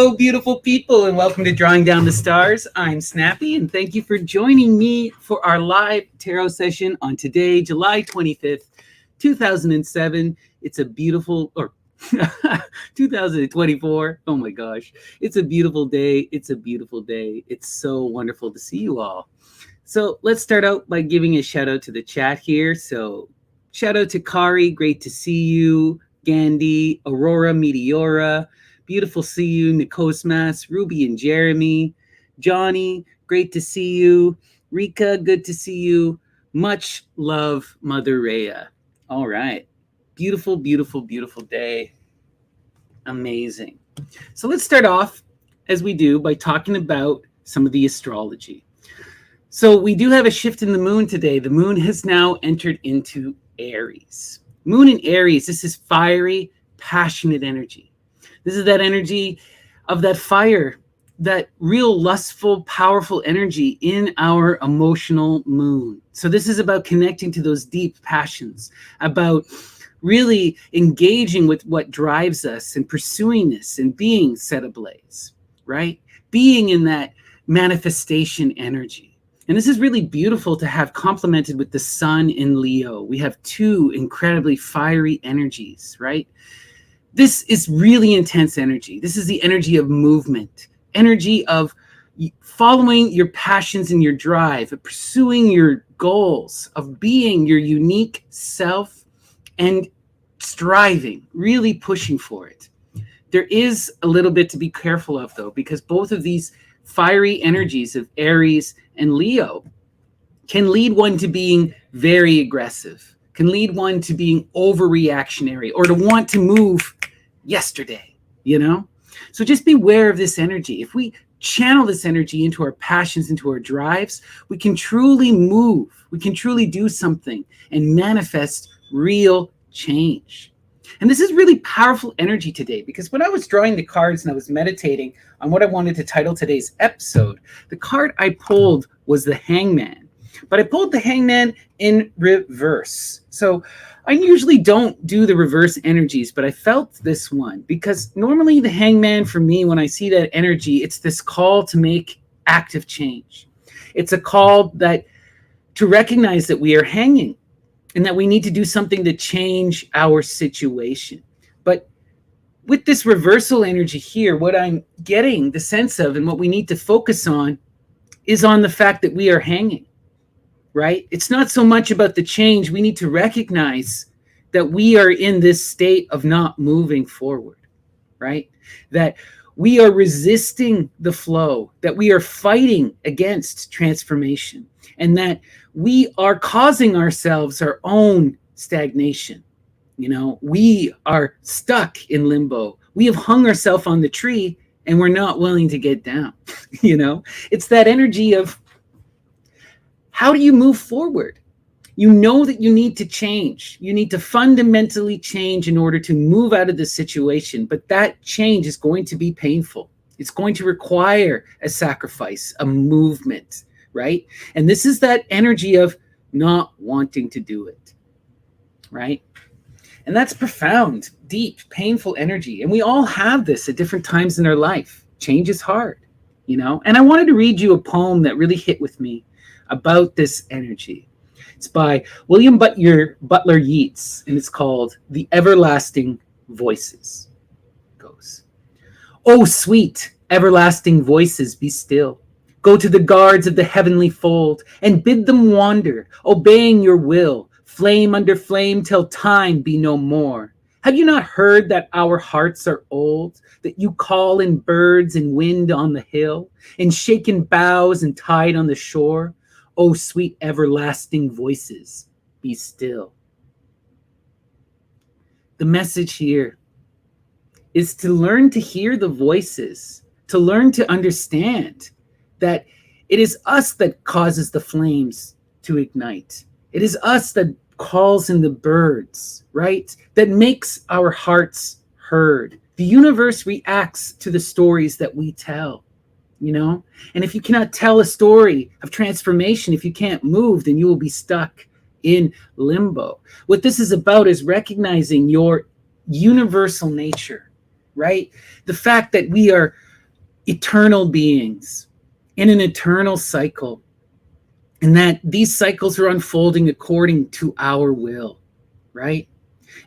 Hello, beautiful people, and welcome to Drawing Down the Stars. I'm Snappy, and thank you for joining me for our live tarot session on today, July 25th, 2007. It's a beautiful, or 2024. Oh my gosh. It's a beautiful day. It's a beautiful day. It's so wonderful to see you all. So let's start out by giving a shout out to the chat here. So shout out to Kari, great to see you. Gandhi, Aurora, Meteora, beautiful see you. Nikosmas, Ruby and Jeremy, Johnny, great to see you. Rika, good to see you. Much love, Mother Rhea. All right. Beautiful, beautiful, beautiful day. Amazing. So let's start off, as we do, by talking about some of the astrology. So we do have a shift in the moon today. The moon has now entered into Aries. Moon in Aries, this is fiery, passionate energy. This is that energy of that fire, that real lustful, powerful energy in our emotional moon. So this is about connecting to those deep passions, about really engaging with what drives us and pursuing this and being set ablaze, right? Being in that manifestation energy. And this is really beautiful to have complemented with the sun in Leo. We have two incredibly fiery energies, right? This is really intense energy. This is the energy of movement, energy of following your passions and your drive, of pursuing your goals, of being your unique self and striving, really pushing for it. There is a little bit to be careful of, though, because both of these fiery energies of Aries and Leo can lead one to being very aggressive, can lead one to being overreactionary or to want to move yesterday, you know? So just beware of this energy. If we channel this energy into our passions, into our drives, we can truly move, we can truly do something and manifest real change. And this is really powerful energy today, because when I was drawing the cards and I was meditating on what I wanted to title today's episode, the card I pulled was the Hangman. But I pulled the Hangman in reverse. So I usually don't do the reverse energies, but I felt this one because normally the Hangman for me, when I see that energy, it's this call to make active change. It's a call that to recognize that we are hanging, and that we need to do something to change our situation. But with this reversal energy here, what I'm getting the sense of and what we need to focus on is on the fact that we are hanging, right? It's not so much about the change. We need to recognize that we are in this state of not moving forward, right? That we are resisting the flow, that we are fighting against transformation, and that we are causing ourselves our own stagnation. You know, we are stuck in limbo. We have hung ourselves on the tree and we're not willing to get down. You know, it's that energy of how do you move forward? You know that you need to change. You need to fundamentally change in order to move out of the situation. But that change is going to be painful. It's going to require a sacrifice, a movement, right? And this is that energy of not wanting to do it, right? And that's profound, deep, painful energy. And we all have this at different times in our life. Change is hard, you know? And I wanted to read you a poem that really hit with me about this energy. It's by William Butler Yeats, and it's called The Everlasting Voices. It goes, "Oh, sweet, everlasting voices, be still. Go to the guards of the heavenly fold and bid them wander, obeying your will, flame under flame till time be no more. Have you not heard that our hearts are old, that you call in birds and wind on the hill, in shaken boughs and tide on the shore? Oh, sweet everlasting voices, be still." The message here is to learn to hear the voices, to learn to understand that it is us that causes the flames to ignite. It is us that calls in the birds, right? That makes our hearts heard. The universe reacts to the stories that we tell, you know? And if you cannot tell a story of transformation, if you can't move, then you will be stuck in limbo. What this is about is recognizing your universal nature, right? The fact that we are eternal beings in an eternal cycle, and that these cycles are unfolding according to our will, right?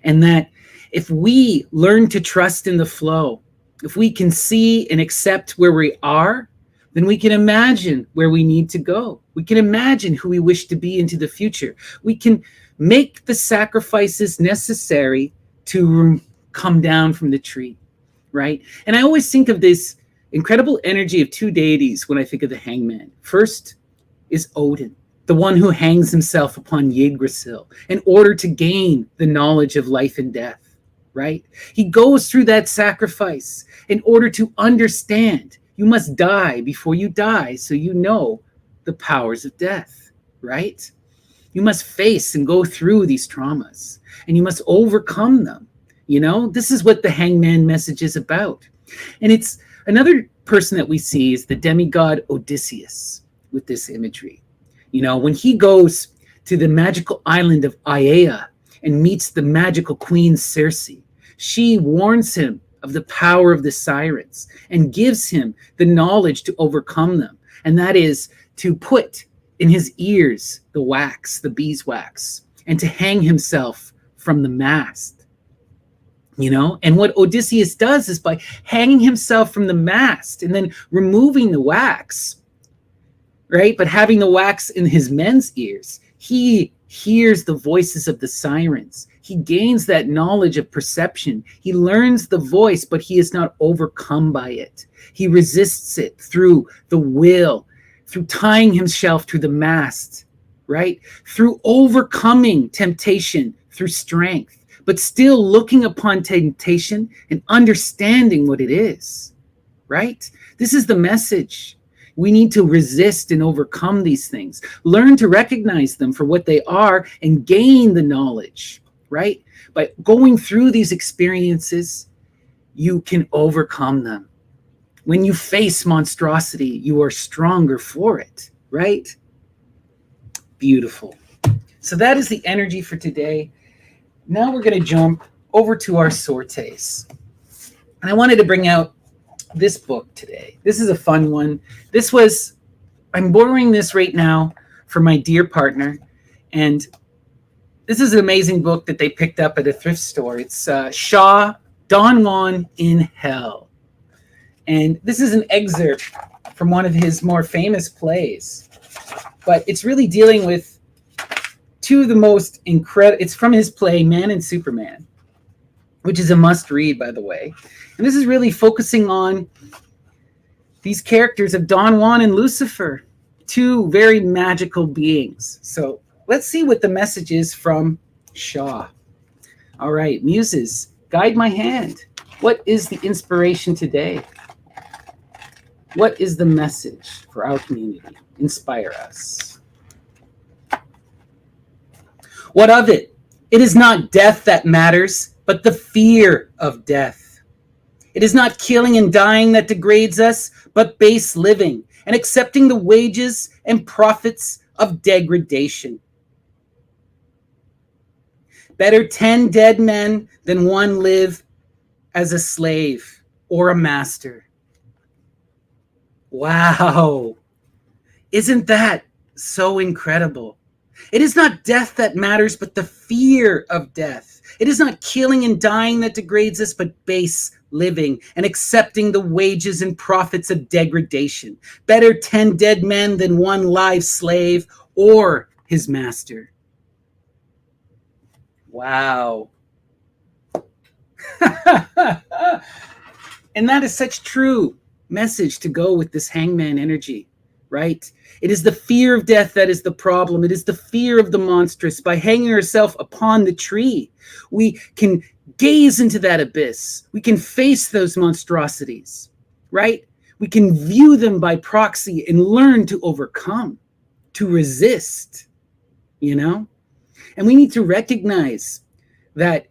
And that if we learn to trust in the flow, if we can see and accept where we are, then we can imagine where we need to go. We can imagine who we wish to be into the future. We can make the sacrifices necessary to come down from the tree, right? And I always think of this incredible energy of two deities when I think of the hangman. First is Odin, the one who hangs himself upon Yggdrasil in order to gain the knowledge of life and death, right? He goes through that sacrifice in order to understand you must die before you die, so you know the powers of death, right? You must face and go through these traumas, and you must overcome them. You know, this is what the hangman message is about. And it's another person that we see is the demigod Odysseus with this imagery. You know, when he goes to the magical island of Aiaia and meets the magical queen Circe, she warns him of the power of the sirens and gives him the knowledge to overcome them. And that is to put in his ears the wax, the beeswax, and to hang himself from the mast. You know, and what Odysseus does is by hanging himself from the mast and then removing the wax, right? But having the wax in his men's ears, he hears the voices of the sirens. He gains that knowledge of perception. He learns the voice, but he is not overcome by it. He resists it through the will, through tying himself to the mast, right? Through overcoming temptation through strength, but still looking upon temptation and understanding what it is, right? This is the message. We need to resist and overcome these things. Learn to recognize them for what they are and gain the knowledge, right? By going through these experiences, you can overcome them. When you face monstrosity, you are stronger for it, right? Beautiful. So that is the energy for today. Now we're going to jump over to our sortes. And I wanted to bring out this book today. This is a fun one. I'm borrowing this right now for my dear partner. And this is an amazing book that they picked up at a thrift store. It's Shaw, Don Juan in Hell. And this is an excerpt from one of his more famous plays. But it's really dealing with two of the most incredible, it's from his play, Man and Superman, which is a must read, by the way. And this is really focusing on these characters of Don Juan and Lucifer, two very magical beings. So let's see what the message is from Shaw. All right, muses, guide my hand. What is the inspiration today? What is the message for our community? Inspire us. What of it? It is not death that matters, but the fear of death. It is not killing and dying that degrades us, but base living and accepting the wages and profits of degradation. Better 10 dead men than one live as a slave or a master. Wow. Isn't that so incredible? It is not death that matters, but the fear of death. It is not killing and dying that degrades us, but base living and accepting the wages and profits of degradation. Better 10 dead men than one live slave or his master. Wow. And that is such true message to go with this hangman energy, right? It is the fear of death that is the problem. It is the fear of the monstrous. By hanging ourselves upon the tree, we can gaze into that abyss. We can face those monstrosities, right? We can view them by proxy and learn to overcome, to resist, you know? And we need to recognize that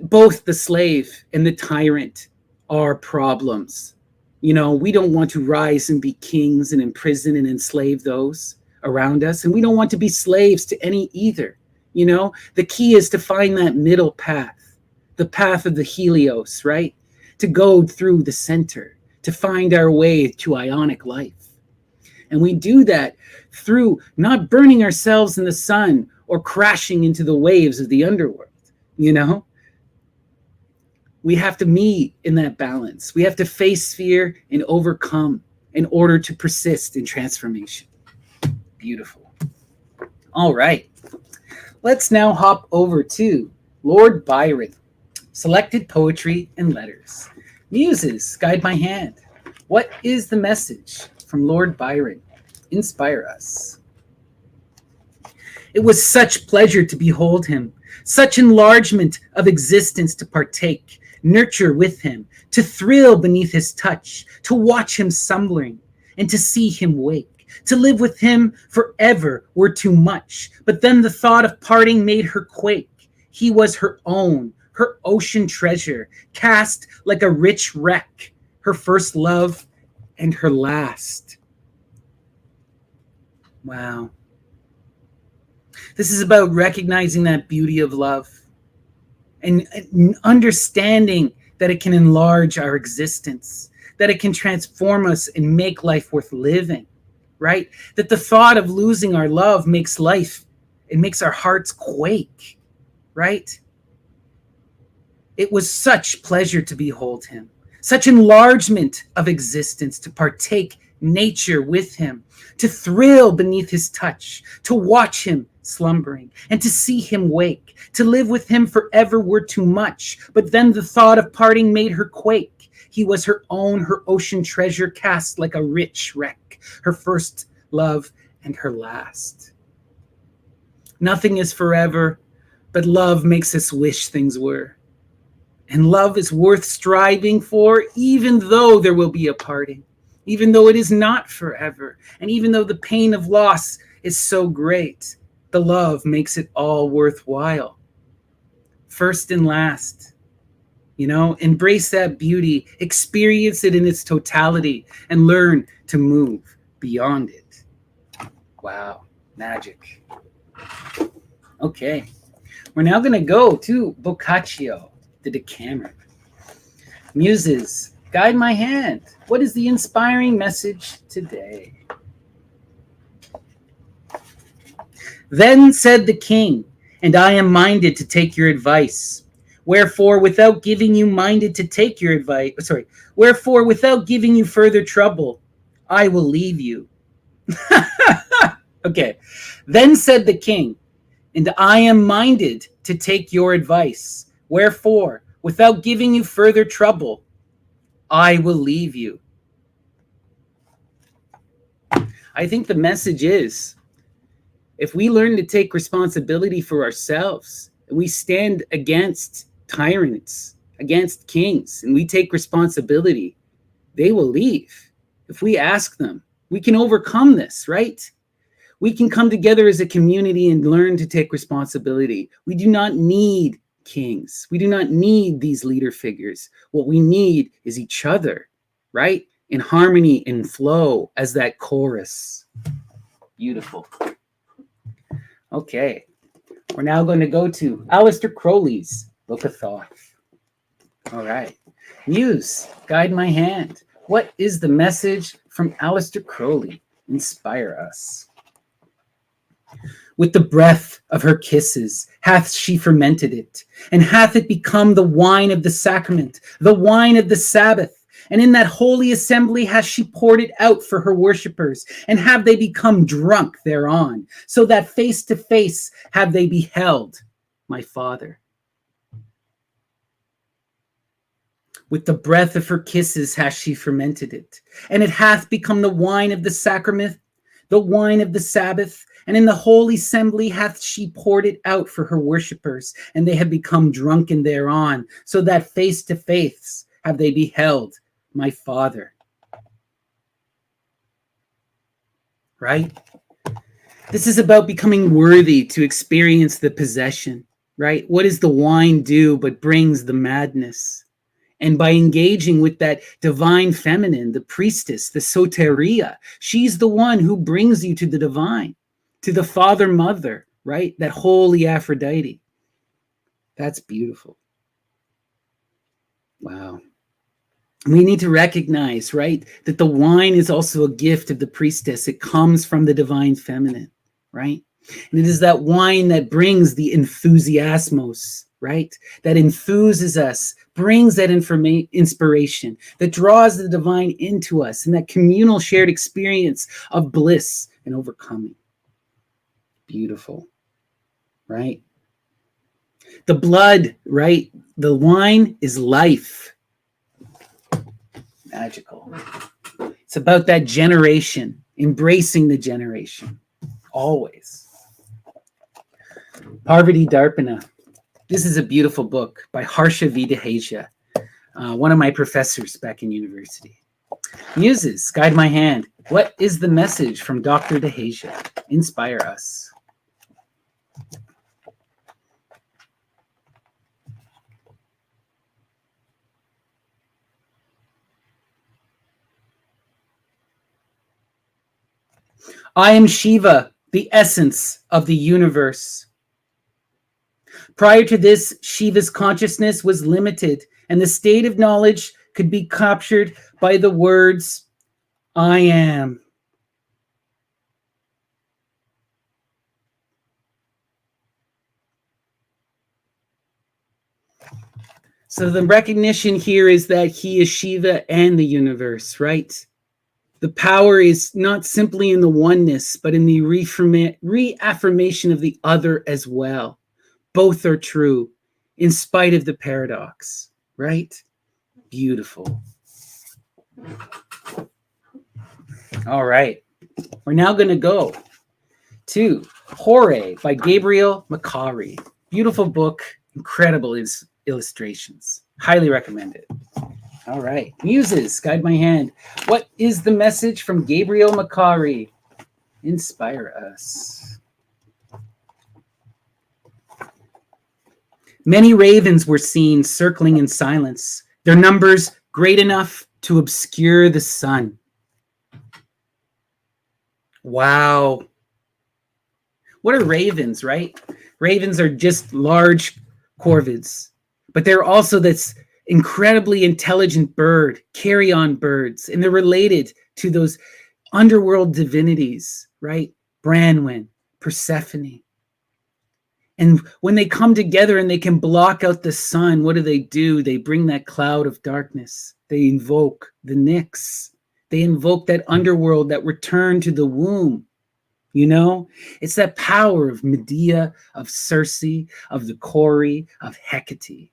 both the slave and the tyrant are problems. You know, we don't want to rise and be kings and imprison and enslave those around us. And we don't want to be slaves to any either. You know, the key is to find that middle path, the path of the Helios, right? To go through the center, to find our way to ionic life. And we do that through not burning ourselves in the sun or crashing into the waves of the underworld. You know, we have to meet in that balance. We have to face fear and overcome in order to persist in transformation. Beautiful. All right. Let's now hop over to Lord Byron, selected poetry and letters. Muses, guide my hand. What is the message from Lord Byron? Inspire us. It was such pleasure to behold him, such enlargement of existence to partake, nurture with him, to thrill beneath his touch, to watch him slumbering, and to see him wake. To live with him forever were too much, but then the thought of parting made her quake. He was her own, her ocean treasure, cast like a rich wreck, her first love and her last. Wow. This is about recognizing that beauty of love and understanding that it can enlarge our existence, that it can transform us and make life worth living, right? That the thought of losing our love makes life, it makes our hearts quake, right? It was such pleasure to behold him, such enlargement of existence to partake nature with him, to thrill beneath his touch, to watch him slumbering, and to see him wake. To live with him forever were too much, but then the thought of parting made her quake. He was her own, her ocean treasure, cast like a rich wreck, her first love and her last. Nothing is forever, but love makes us wish things were. And love is worth striving for, even though there will be a parting, even though it is not forever, and even though the pain of loss is so great, the love makes it all worthwhile. First and last, you know, embrace that beauty, experience it in its totality, and learn to move beyond it. Wow, magic. Okay, we're now going to go to Boccaccio, the Decameron. Muses, guide my hand. What is the inspiring message today? Then said the king, and I am minded to take your advice. Wherefore, without giving you further trouble, I will leave you. Okay. Then said the king, and I am minded to take your advice. Wherefore, without giving you further trouble, I will leave you. I think the message is, if we learn to take responsibility for ourselves, and we stand against tyrants, against kings, and we take responsibility, they will leave. If we ask them, we can overcome this, right? We can come together as a community and learn to take responsibility. We do not need kings. We do not need these leader figures. What we need is each other, right? In harmony and flow as that chorus. Beautiful. Okay, we're now going to go to Aleister Crowley's Book of Thought. All right. Muse, guide my hand. What is the message from Aleister Crowley? Inspire us. With the breath of her kisses hath she fermented it, and hath it become the wine of the sacrament, the wine of the Sabbath. And in that holy assembly hath she poured it out for her worshippers, and have they become drunk thereon, so that face to face have they beheld my Father. With the breath of her kisses hath she fermented it, and it hath become the wine of the sacrament, the wine of the Sabbath. And in the holy assembly hath she poured it out for her worshippers, and they have become drunken thereon, so that face to face have they beheld my Father. Right? This is about becoming worthy to experience the possession, right? What does the wine do but brings the madness? And by engaging with that divine feminine, the priestess, the soteria, she's the one who brings you to the divine, to the Father Mother, right? That holy Aphrodite. That's beautiful. Wow. We need to recognize, right, that the wine is also a gift of the priestess. It comes from the divine feminine, right? And it is that wine that brings the enthusiasmos, right? That enthuses us, brings that inspiration, that draws the divine into us, and that communal shared experience of bliss and overcoming. Beautiful, right? The blood, right? The wine is life. Magical. It's about that generation, embracing the generation, always. Parvati Darpana. This is a beautiful book by Harsha V. Dehasia, one of my professors back in university. Muses, guide my hand. What is the message from Dr. Dehasia? Inspire us. I am Shiva, the essence of the universe. Prior to this, Shiva's consciousness was limited, and the state of knowledge could be captured by the words, I am. So the recognition here is that he is Shiva and the universe, right? The power is not simply in the oneness, but in the reaffirmation of the other as well. Both are true, in spite of the paradox, right? Beautiful. All right. We're now going to go to Hore by Gabriel Macari. Beautiful book, incredible illustrations. Highly recommend it. All right. Muses, guide my hand. What is the message from Gabriel Macari? Inspire us. Many ravens were seen circling in silence, their numbers great enough to obscure the sun. Wow. What are ravens, right? Ravens are just large corvids, but they're also this incredibly intelligent bird, carrion birds, and they're related to those underworld divinities, right? Branwen, Persephone. And when they come together and they can block out the sun, what do? They bring that cloud of darkness. They invoke the Nyx. They invoke that underworld, that return to the womb. You know, it's that power of Medea, of Circe, of the Kori, of Hecate.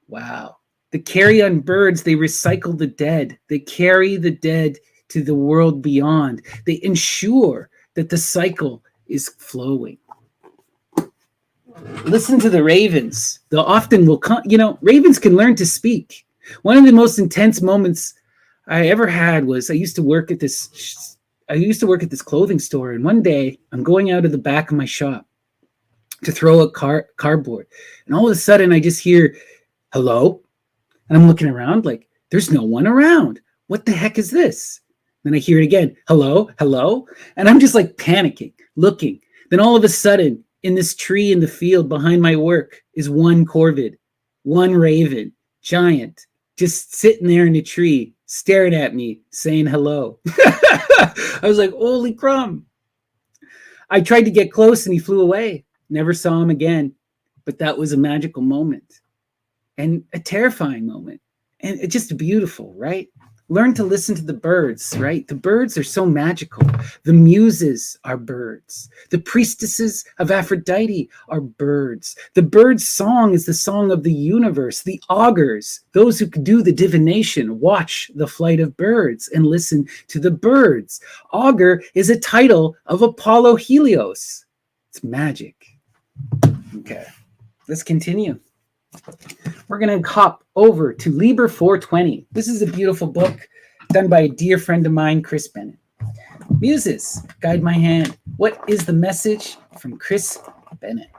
Wow. The carrion birds, they recycle the dead. They carry the dead to the world beyond. They ensure that the cycle is flowing. Listen to the ravens. They'll often will come, ravens can learn to speak. One of the most intense moments I ever had was I used to work at this clothing store, and one day I'm going out of the back of my shop to throw a cardboard, and all of a sudden I just hear hello, and I'm looking around like there's no one around. What the heck is this? Then I hear it again, hello, and I'm just like panicking, looking. Then all of a sudden, in this tree in the field behind my work is one corvid, one raven, giant, just sitting there in a tree, staring at me, saying hello. I was like, holy crumb. I tried to get close and he flew away. Never saw him again. But that was a magical moment and a terrifying moment. And it's just beautiful, right? Learn to listen to the birds, right? The birds are so magical. The muses are birds. The priestesses of Aphrodite are birds. The bird's song is the song of the universe. The augurs, those who do the divination, watch the flight of birds and listen to the birds. Augur is a title of Apollo Helios. It's magic. Okay, let's continue. We're going to hop over to Liber 420. This is a beautiful book done by a dear friend of mine, Chris Bennett. Muses, guide my hand. What is the message from Chris Bennett?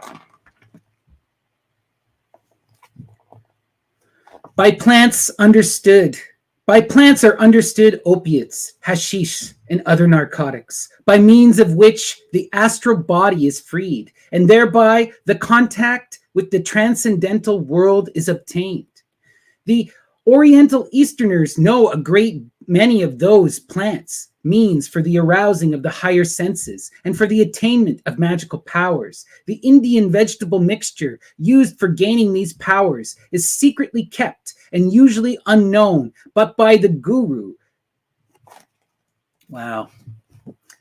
By plants are understood opiates, hashish, and other narcotics, by means of which the astral body is freed, and thereby the contact with the transcendental world is obtained. The Oriental Easterners know a great many of those plants means for the arousing of the higher senses and for the attainment of magical powers. The Indian vegetable mixture used for gaining these powers is secretly kept and usually unknown, but by the guru. Wow.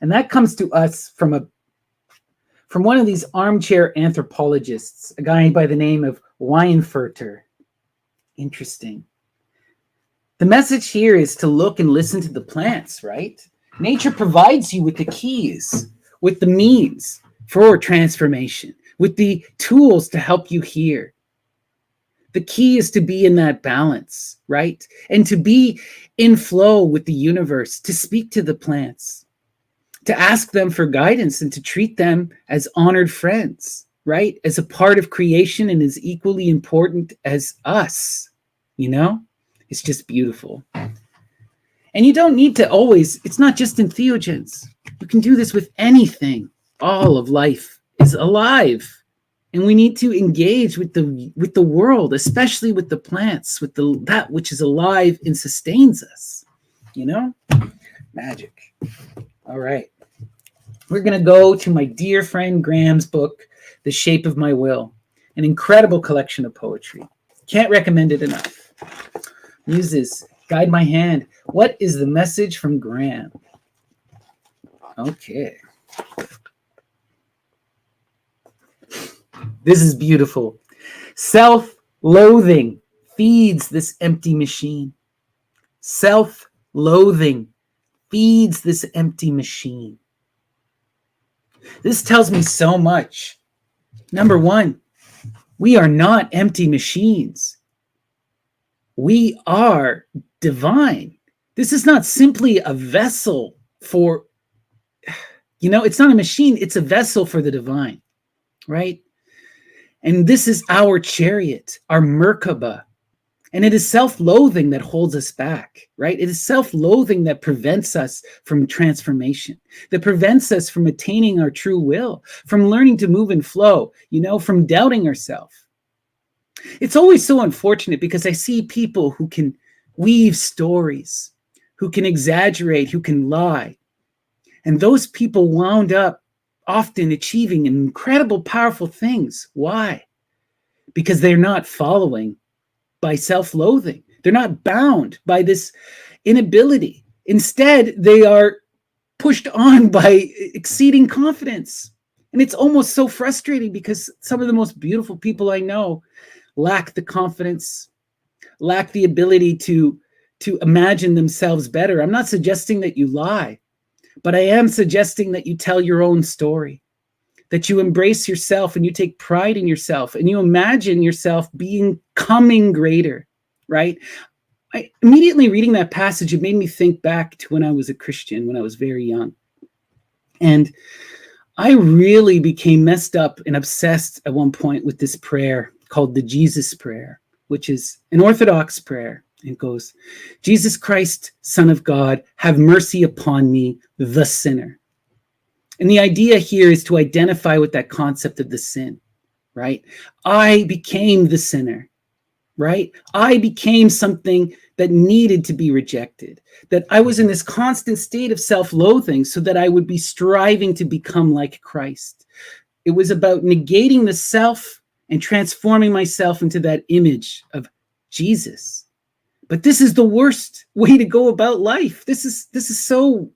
And that comes to us from one of these armchair anthropologists, a guy by the name of Weinfurter. Interesting. The message here is to look and listen to the plants, right? Nature provides you with the keys, with the means for transformation, with the tools to help you hear. The key is to be in that balance, right? And to be in flow with the universe, to speak to the plants, to ask them for guidance and to treat them as honored friends, right? As a part of creation and as equally important as us, you know? It's just beautiful. And you don't need to always, it's not just in theogens. You can do this with anything. All of life is alive. And we need to engage with the world, especially with the plants, with that which is alive and sustains us. You know? Magic. All right. We're going to go to my dear friend Graham's book, The Shape of My Will, an incredible collection of poetry. Can't recommend it enough. Muses, guide my hand. What is the message from Graham? Okay. This is beautiful. Self-loathing feeds this empty machine. Self-loathing feeds this empty machine. This tells me so much. Number one, we are not empty machines. We are divine. This is not simply a vessel for, it's not a machine, it's a vessel for the divine, right? And this is our chariot, our Merkaba. And it is self-loathing that holds us back, right? It is self-loathing that prevents us from transformation, that prevents us from attaining our true will, from learning to move and flow, from doubting ourselves. It's always so unfortunate because I see people who can weave stories, who can exaggerate, who can lie. And those people wound up often achieving incredible, powerful things. Why? Because they're not following by self-loathing. They're not bound by this inability. Instead, they are pushed on by exceeding confidence. And it's almost so frustrating because some of the most beautiful people I know lack the confidence, lack the ability to imagine themselves better. I'm not suggesting that you lie, but I am suggesting that you tell your own story, that you embrace yourself and you take pride in yourself and you imagine yourself becoming greater, right? Immediately reading that passage, it made me think back to when I was a Christian, when I was very young. And I really became messed up and obsessed at one point with this prayer called the Jesus Prayer, which is an Orthodox prayer. It goes, Jesus Christ, Son of God, have mercy upon me, the sinner. And the idea here is to identify with that concept of the sin, right? I became the sinner, right? I became something that needed to be rejected, that I was in this constant state of self-loathing so that I would be striving to become like Christ. It was about negating the self and transforming myself into that image of Jesus. But this is the worst way to go about life. This is so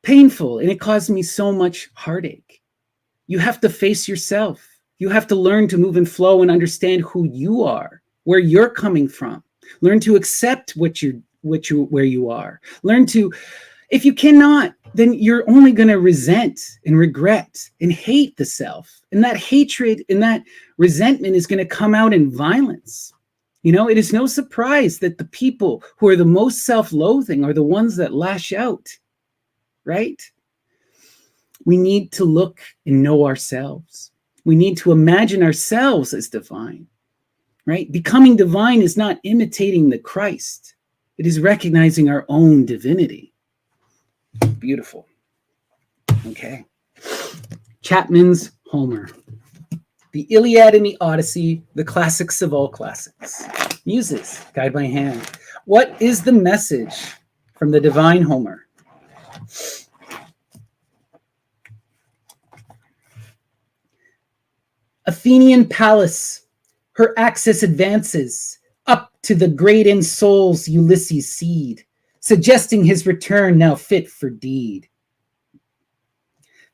painful, and it caused me so much heartache. You have to face yourself. You have to learn to move and flow and understand who you are, where you're coming from. Learn to accept where you are. Learn to, if you cannot, then you're only going to resent and regret and hate the self. And that hatred and that resentment is going to come out in violence. It is no surprise that the people who are the most self-loathing are the ones that lash out, right? We need to look and know ourselves. We need to imagine ourselves as divine, right? Becoming divine is not imitating the Christ. It is recognizing our own divinity. Beautiful. Okay. Chapman's Homer. The Iliad and the Odyssey, the classics of all classics. Muses, guide my hand. What is the message from the divine Homer? Athenian palace, her axis advances up to the great in soul's Ulysses' seed, suggesting his return now fit for deed.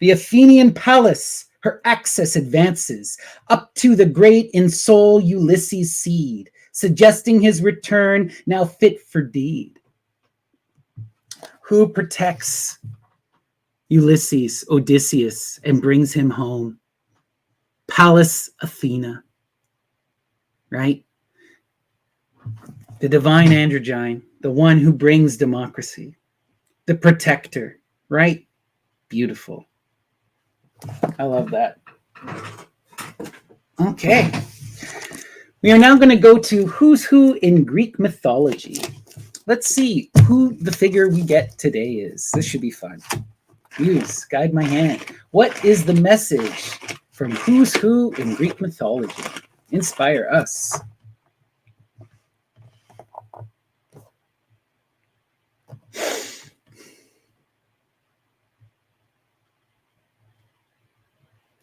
The Athenian palace, her axis advances up to the great in soul Ulysses' seed, suggesting his return now fit for deed. Who protects Ulysses, Odysseus, and brings him home? Pallas Athena, right? The divine androgyne, the one who brings democracy, the protector, right? Beautiful. I love that. Okay. We are now going to go to who's who in Greek mythology. Let's see who the figure we get today is. This should be fun. Muse, guide my hand. What is the message from who's who in Greek mythology? Inspire us.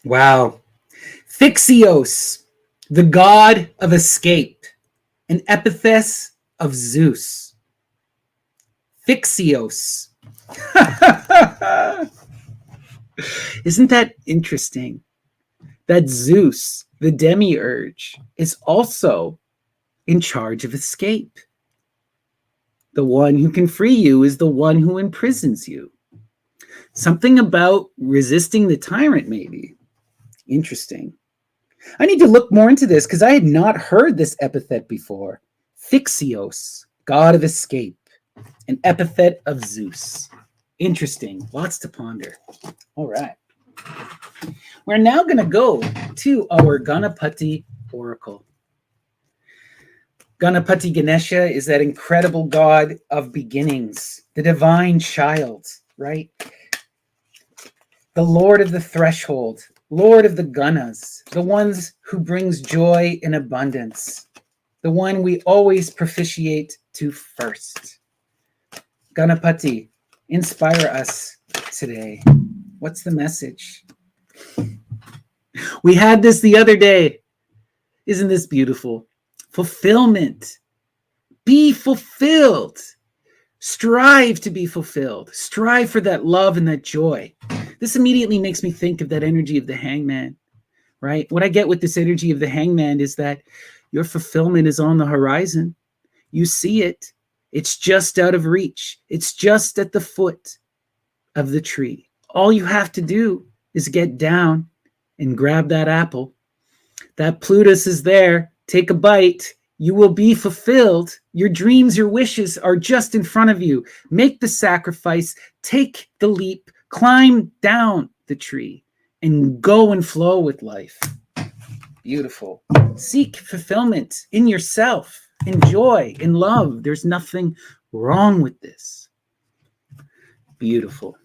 Wow. Phyxios, the god of escape, an epithet of Zeus. Phyxios. Isn't that interesting? That Zeus, the demiurge, is also in charge of escape. The one who can free you is the one who imprisons you. Something about resisting the tyrant, maybe. Interesting. I need to look more into this because I had not heard this epithet before. Phyxios, god of escape, an epithet of Zeus. Interesting. Lots to ponder. All right. We're now going to go to our Ganapati oracle. Ganapati Ganesha is that incredible god of beginnings, the divine child, right? The Lord of the threshold, Lord of the Ganas, the ones who brings joy in abundance, the one we always propitiate to first. Ganapati, inspire us today. What's the message? We had this the other day. Isn't this beautiful? Fulfillment. Be fulfilled. Strive to be fulfilled. Strive for that love and that joy. This immediately makes me think of that energy of the hangman, right? What I get with this energy of the hangman is that your fulfillment is on the horizon. You see it. It's just out of reach. It's just at the foot of the tree. All you have to do is get down and grab that apple. That Plutus is there. Take a bite. You will be fulfilled. Your dreams, your wishes are just in front of you. Make the sacrifice. Take the leap. Climb down the tree and go and flow with life. Beautiful. Seek fulfillment in yourself, in joy, in love. There's nothing wrong with this. Beautiful.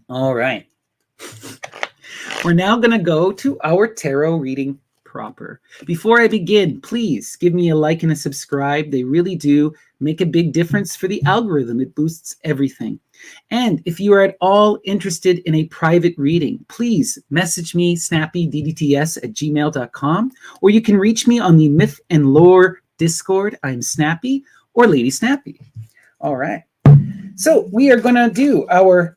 All right. We're now going to go to our tarot reading proper. Before I begin, please give me a like and a subscribe. They really do make a big difference for the algorithm. It boosts everything. And if you are at all interested in a private reading, please message me, snappydddts@gmail.com, or you can reach me on the Myth and Lore Discord. I'm Snappy or Lady Snappy. All right. So we are going to do our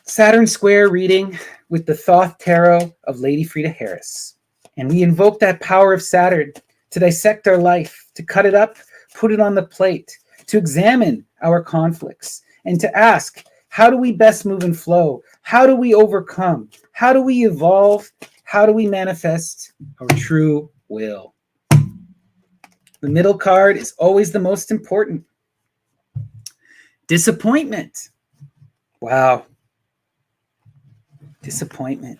Saturn Square reading with the Thoth Tarot of Lady Frida Harris. And we invoke that power of Saturn to dissect our life, to cut it up, put it on the plate, to examine our conflicts, and to ask, how do we best move and flow? How do we overcome? How do we evolve? How do we manifest our true will? The middle card is always the most important. Disappointment. Wow. Disappointment.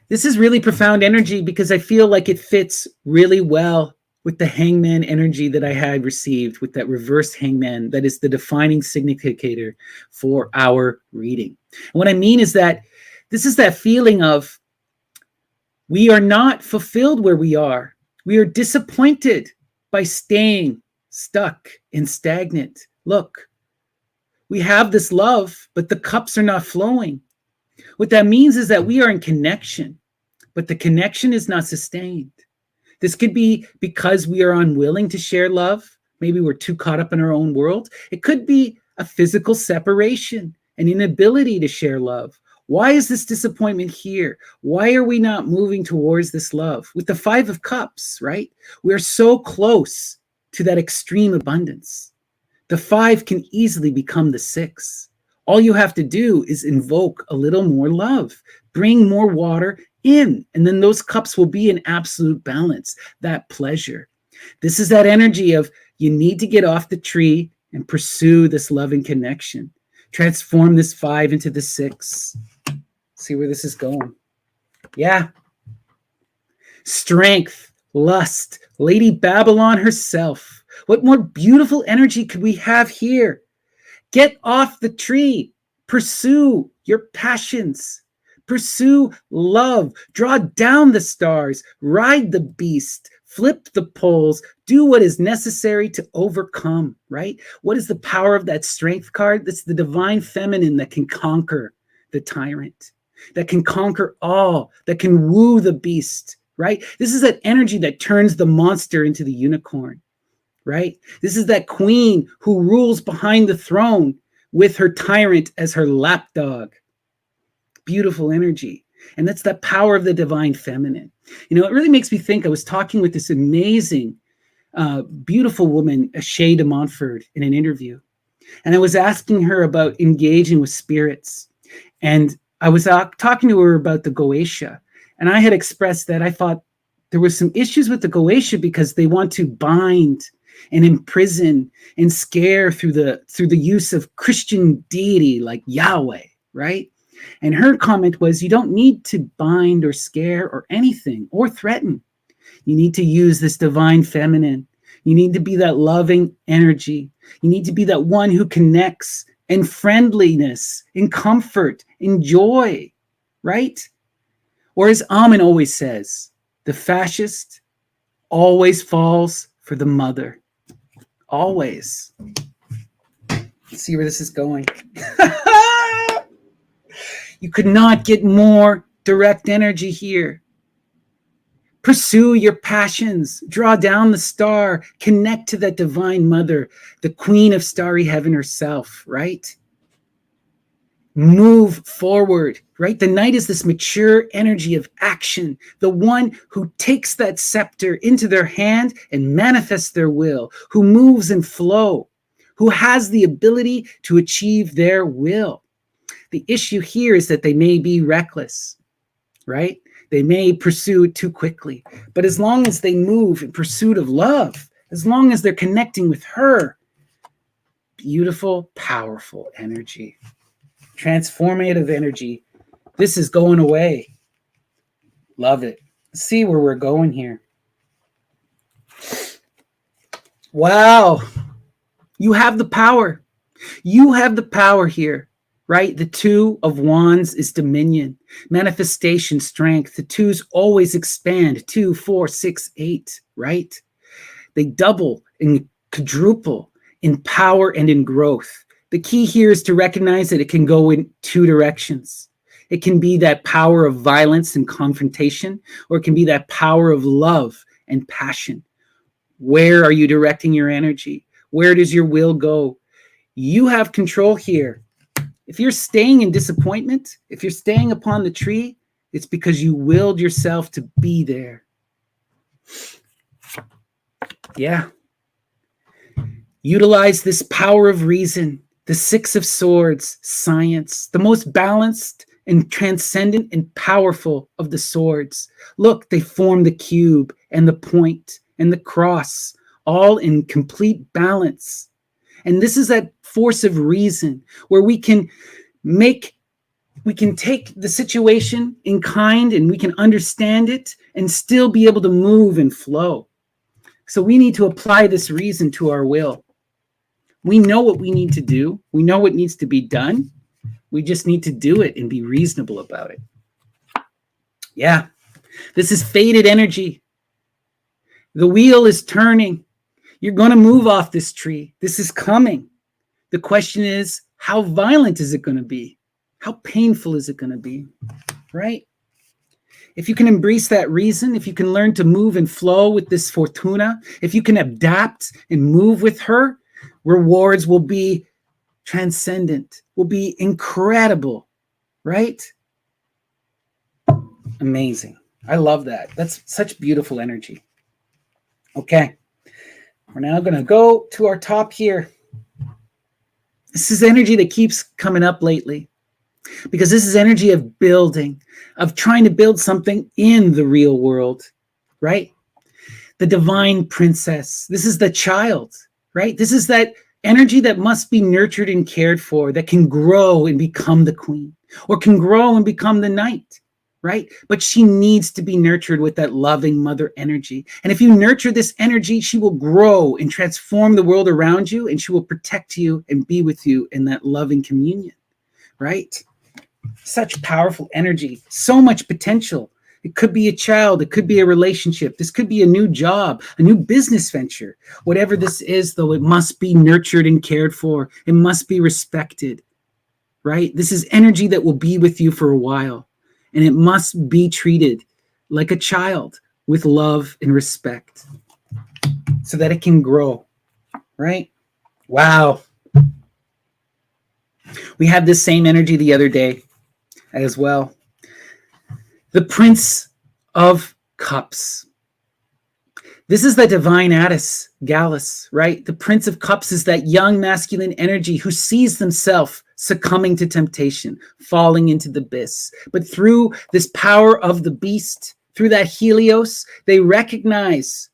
This is really profound energy because I feel like it fits really well with the hangman energy that I had received with that reverse hangman that is the defining significator for our reading. And what I mean is that this is that feeling of We are not fulfilled where we are. We are disappointed by staying stuck and stagnant. Look, we have this love, but the cups are not flowing. What that means is that we are in connection, but the connection is not sustained. This could be because we are unwilling to share love. Maybe we're too caught up in our own world. It could be a physical separation, an inability to share love. Why is this disappointment here? Why are we not moving towards this love? With the Five of Cups, right? We're so close to that extreme abundance. The 5 can easily become the 6. All you have to do is invoke a little more love, bring more water in, and then those cups will be in absolute balance, that pleasure. This is that energy of you need to get off the tree and pursue this loving connection. Transform this 5 into the 6. See where this is going. Yeah. Strength, lust, Lady Babylon herself. What more beautiful energy could we have here? Get off the tree. Pursue your passions. Pursue love. Draw down the stars. Ride the beast. Flip the poles. Do what is necessary to overcome, right? What is the power of that strength card? That's the divine feminine that can conquer the tyrant, that can conquer all, that can woo the beast, right? This is that energy that turns the monster into the unicorn, right? This is that queen who rules behind the throne with her tyrant as her lapdog. Beautiful energy. And that's the power of the divine feminine. You know, it really makes me think. I was talking with this amazing, beautiful woman, Shay de Montfort, in an interview. And I was asking her about engaging with spirits. And I was talking to her about the Goetia. And I had expressed that I thought there was some issues with the Goetia because they want to bind and imprison and scare through the use of Christian deity like Yahweh, right? And her comment was, you don't need to bind or scare or anything or threaten. You need to use this divine feminine. You need to be that loving energy. You need to be that one who connects in friendliness, in comfort, in joy, right? Or as Amen always says, the fascist always falls for the mother. Always. Let's see where this is going. You could not get more direct energy here. Pursue your passions. Draw down the star. Connect to that divine mother, the queen of starry heaven herself, right? Move forward, right? The knight is this mature energy of action, the one who takes that scepter into their hand and manifests their will, who moves in flow, who has the ability to achieve their will. The issue here is that they may be reckless, right? They may pursue it too quickly. But as long as they move in pursuit of love, as long as they're connecting with her, beautiful, powerful energy, transformative energy, this is going away. Love it. Let's see where we're going here. Wow. You have the power. You have the power here. Right? The 2 of Wands is dominion, manifestation, strength. The 2s always expand. 2, 4, 6, 8, right? They double and quadruple in power and in growth. The key here is to recognize that it can go in 2 directions. It can be that power of violence and confrontation, or it can be that power of love and passion. Where are you directing your energy? Where does your will go? You have control here. If you're staying in disappointment, if you're staying upon the tree, it's because you willed yourself to be there. Yeah. Utilize this power of reason, the 6 of Swords, science, the most balanced and transcendent and powerful of the swords. Look, they form the cube and the point and the cross, all in complete balance. And this is that force of reason where we can take the situation in kind and we can understand it and still be able to move and flow. So we need to apply this reason to our will. We know what we need to do. We know what needs to be done. We just need to do it and be reasonable about it. Yeah. This is fated energy. The wheel is turning. You're going to move off this tree. This is coming. The question is, how violent is it going to be? How painful is it going to be? Right? If you can embrace that reason, if you can learn to move and flow with this Fortuna, if you can adapt and move with her, rewards will be transcendent, will be incredible, right? Amazing. I love that. That's such beautiful energy. Okay. We're now going to go to our top here. This is energy that keeps coming up lately, because this is energy of building, of trying to build something in the real world, right? The divine princess. This is the child, right? This is that energy that must be nurtured and cared for, that can grow and become the queen, or can grow and become the knight, right? But she needs to be nurtured with that loving mother energy. And if you nurture this energy, she will grow and transform the world around you, and she will protect you and be with you in that loving communion, right? Such powerful energy, so much potential. It could be a child, it could be a relationship, this could be a new job, a new business venture. Whatever this is, though, it must be nurtured and cared for. It must be respected, right? This is energy that will be with you for a while, and it must be treated like a child with love and respect so that it can grow, right? Wow. We had this same energy the other day as well. The Prince of Cups. This is the divine Attis, Gallus, right? The Prince of Cups is that young masculine energy who sees themselves succumbing to temptation, falling into the abyss. But through this power of the beast, through that Helios, they recognize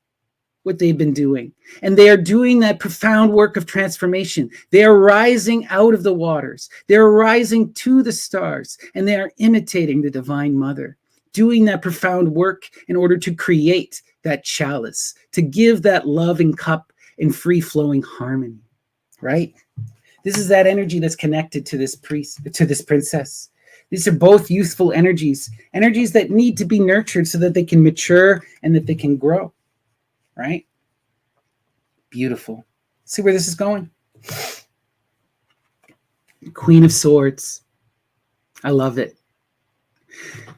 what they've been doing. And they are doing that profound work of transformation. They are rising out of the waters. They're rising to the stars, and they are imitating the Divine Mother, doing that profound work in order to create that chalice, to give that loving cup in free-flowing harmony, right? This is that energy that's connected to this priest, to this princess. These are both youthful energies, energies that need to be nurtured so that they can mature and that they can grow, right? Beautiful. See where this is going? Queen of Swords. I love it.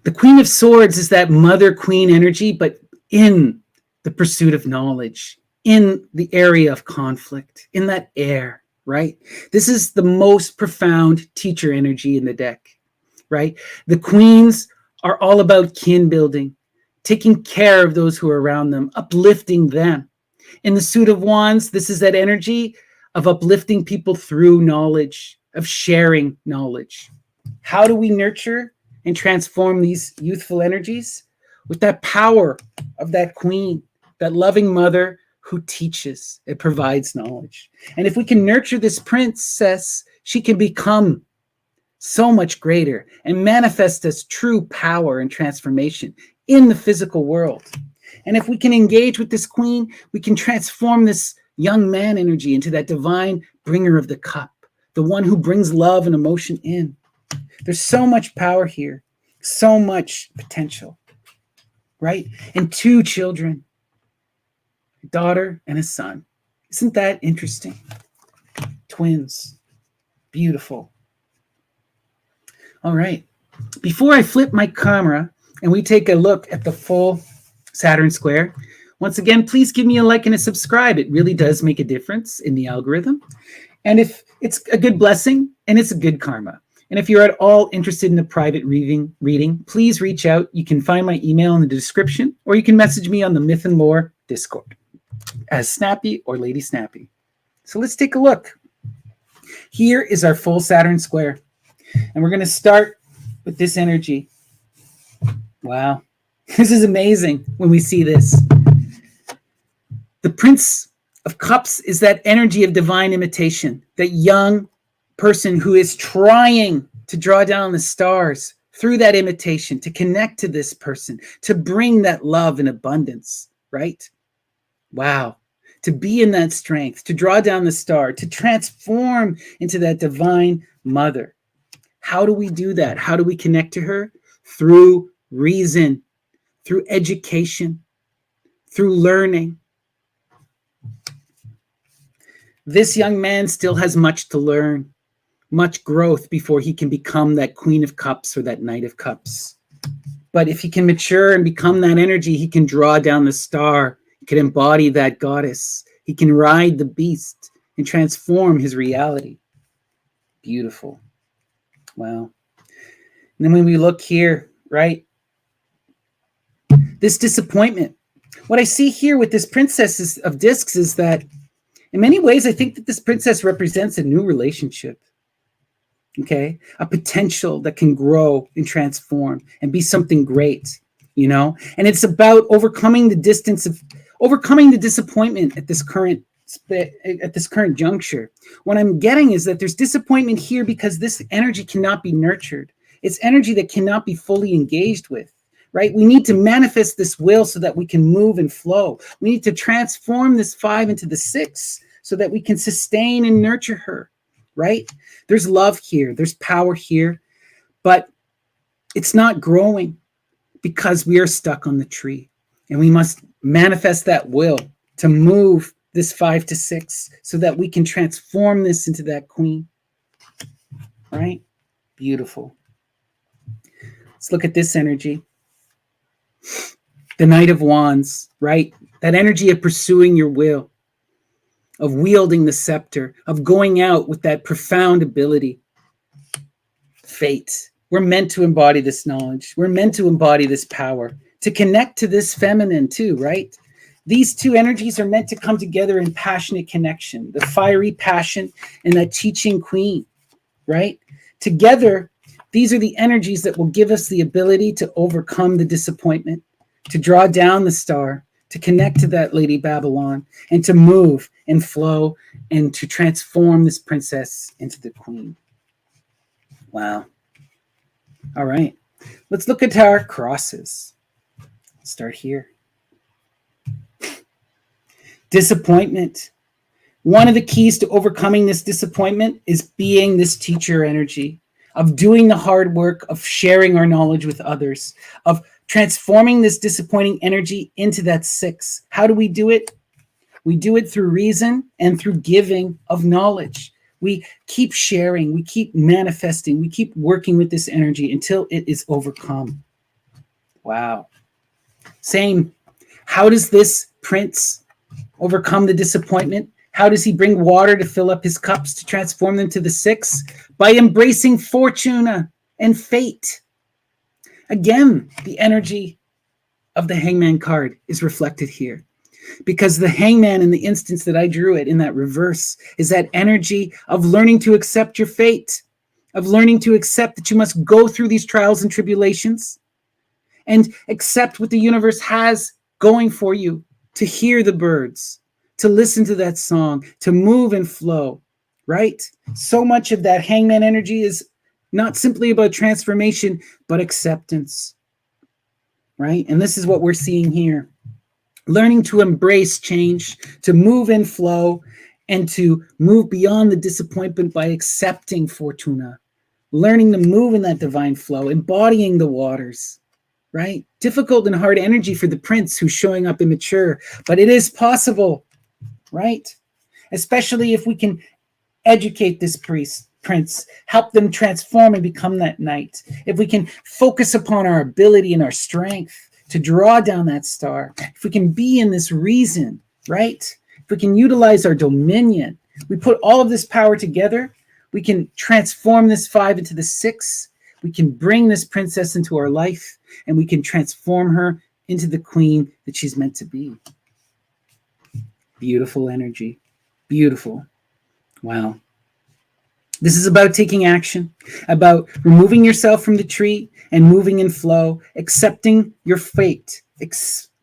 The Queen of Swords is that mother queen energy, but in the pursuit of knowledge, in the area of conflict, in that air, right? This is the most profound teacher energy in the deck, right? The queens are all about kin building, taking care of those who are around them, uplifting them. In the Suit of Wands, this is that energy of uplifting people through knowledge, of sharing knowledge. How do we nurture and transform these youthful energies? With that power of that queen, that loving mother who teaches and provides knowledge. And if we can nurture this princess, she can become so much greater and manifest as true power and transformation in the physical world. And if we can engage with this queen, we can transform this young man energy into that divine bringer of the cup, the one who brings love and emotion in. There's so much power here, so much potential, right? And 2 children, a daughter and a son. Isn't that interesting? Twins. Beautiful. All right. Before I flip my camera and we take a look at the full Saturn square, once again, please give me a like and a subscribe. It really does make a difference in the algorithm. And if it's a good blessing and it's a good karma. And if you're at all interested in a private reading, please reach out. You can find my email in the description, or you can message me on the Myth and Lore Discord as Snappy or Lady Snappy. So let's take a look. Here is our full Saturn square. And we're going to start with this energy. Wow. This is amazing when we see this. The Prince of Cups is that energy of divine imitation, that young person who is trying to draw down the stars through that imitation, to connect to this person, to bring that love and abundance, right? Wow. To be in that strength, to draw down the star, to transform into that divine mother. How do we do that? How do we connect to her? Through reason, through education, through learning. This young man still has much to learn, much growth before he can become that Queen of Cups or that Knight of Cups. But if he can mature and become that energy, he can draw down the star, he can embody that goddess, he can ride the beast and transform his reality. Beautiful. Wow. And then when we look here, right, this disappointment. What I see here with this Princess of Discs is that in many ways, I think that this princess represents a new relationship. Okay, a potential that can grow and transform and be something great, you know. And it's about overcoming the disappointment at this current juncture. What I'm getting is that there's disappointment here because this energy cannot be nurtured. It's energy that cannot be fully engaged with. Right? We need to manifest this will so that we can move and flow. We need to transform this 5 into the 6 so that we can sustain and nurture her. Right? There's love here. There's power here. But it's not growing because we are stuck on the tree. And we must manifest that will to move this 5 to 6 so that we can transform this into that queen. Right? Beautiful. Let's look at this energy. The Knight of Wands, right? That energy of pursuing your will, of wielding the scepter, of going out with that profound ability. Fate. We're meant to embody this knowledge. We're meant to embody this power, to connect to this feminine too, right? These two energies are meant to come together in passionate connection, the fiery passion and that teaching queen, right? Together, these are the energies that will give us the ability to overcome the disappointment, to draw down the star, to connect to that Lady Babylon, and to move and flow and to transform this princess into the queen. Wow. All right. Let's look at our crosses. Let's start here. Disappointment. One of the keys to overcoming this disappointment is being this teacher energy, of doing the hard work, of sharing our knowledge with others, of transforming this disappointing energy into that 6. How do we do it? We do it through reason and through giving of knowledge. We keep sharing, we keep manifesting, we keep working with this energy until it is overcome. Wow. Same. How does this prince overcome the disappointment? How does he bring water to fill up his cups to transform them to the 6? By embracing fortuna and fate. Again, the energy of the Hangman card is reflected here. Because the Hangman, in the instance that I drew it in that reverse, is that energy of learning to accept your fate, of learning to accept that you must go through these trials and tribulations and accept what the universe has going for you, to hear the birds, to listen to that song, to move and flow, right? So much of that Hangman energy is not simply about transformation, but acceptance, right? And this is what we're seeing here. Learning to embrace change, to move and flow, and to move beyond the disappointment by accepting fortuna. Learning to move in that divine flow, embodying the waters, right? Difficult and hard energy for the prince who's showing up immature, but it is possible, right? Especially if we can educate this prince, help them transform and become that knight. If we can focus upon our ability and our strength to draw down that star, if we can be in this reason, right? If we can utilize our dominion, we put all of this power together, we can transform this 5 into the 6, we can bring this princess into our life, and we can transform her into the queen that she's meant to be. Beautiful energy. Beautiful. Wow. This is about taking action, about removing yourself from the tree and moving in flow, accepting your fate,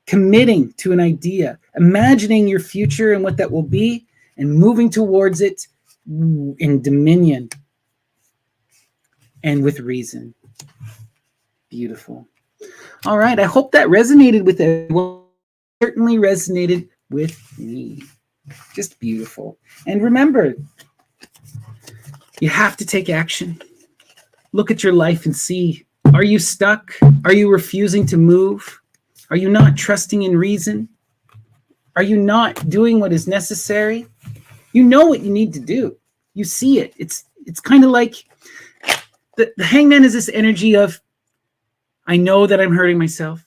committing to an idea, imagining your future and what that will be, and moving towards it in dominion and with reason. Beautiful. All right. I hope that resonated with everyone. Certainly resonated with me. Just beautiful. And remember, you have to take action. Look at your life and see, are you stuck? Are you refusing to move? Are you not trusting in reason? Are you not doing what is necessary? You know what you need to do. You see it. It's kind of like the hangman is this energy of, I know that I'm hurting myself.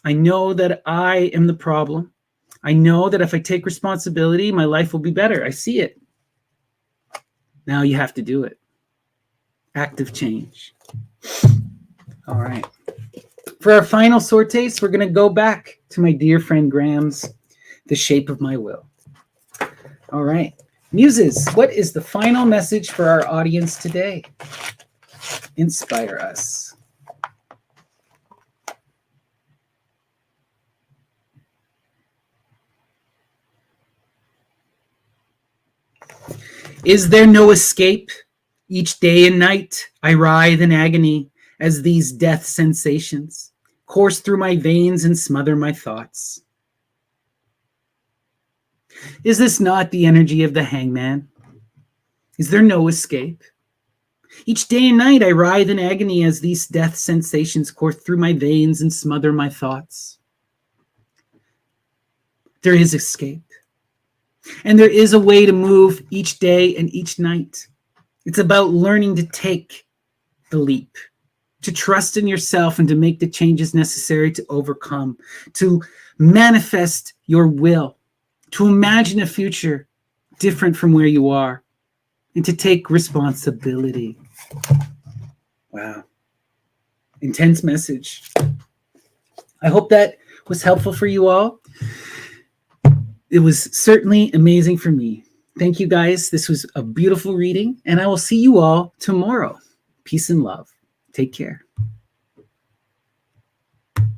I know that I am the problem. I know that if I take responsibility, my life will be better. I see it. Now you have to do it. Active change. All right. For our final sorties, we're going to go back to my dear friend Graham's The Shape of My Will. All right. Muses, what is the final message for our audience today? Inspire us. Is there no escape? Each day and night I writhe in agony as these death sensations course through my veins and smother my thoughts. Is this not the energy of the hangman? Is there no escape? Each day and night I writhe in agony as these death sensations course through my veins and smother my thoughts. There is escape. And there is a way to move each day and each night. It's about learning to take the leap, to trust in yourself and to make the changes necessary to overcome, to manifest your will, to imagine a future different from where you are, and to take responsibility. Wow. Intense message. I hope that was helpful for you all. It was certainly amazing for me. Thank you guys. This was a beautiful reading, and I will see you all tomorrow. Peace and love. Take care.